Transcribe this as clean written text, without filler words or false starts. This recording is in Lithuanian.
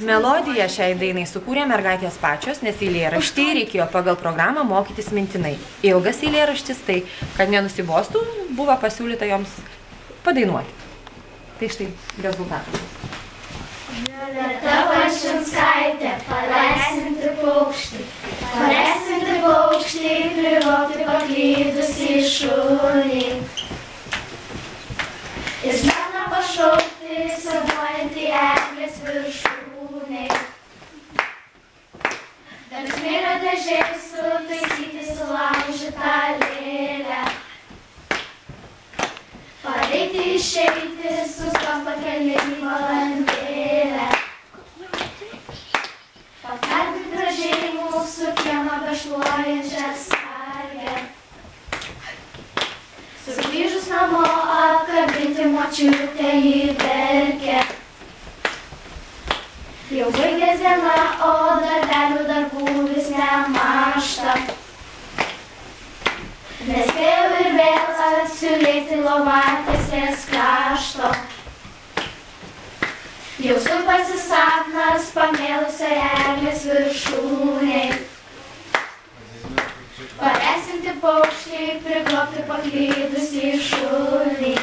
Melodiją šiai dainai sukūrė mergaitės pačios, nes eilėraštį reikėjo pagal programą mokytis mintinai. Ilgas eilėraštis, tai kad nenusibostų, buvo pasiūlyta joms padainuoti. Tai štai rezultatas. Violeta Vašinskaitė, paleisinti paukštį, privokti paklydusį šunį. Jis mena pašaukti, savuojantį eglės viršūnį. Dar smėlio dėžėj sutaisyti sulaužytą lėlę. Pareiti išeiti, sustos pakeliai valandėlę. Pakelti gražiai mūsų kiemą bešluojančią sargę. Sugrįžus namo apkabinti močiutę į verkę. Jau baigės diena, o darbelių darbų vis nemažta. Nespėjau ir vėl atsiulėti lovatėsės krašto. Jau supasi sapnas pamėlusio eglės viršūnėj. Paleisinti paukštį, priglobti paklydusį šunį.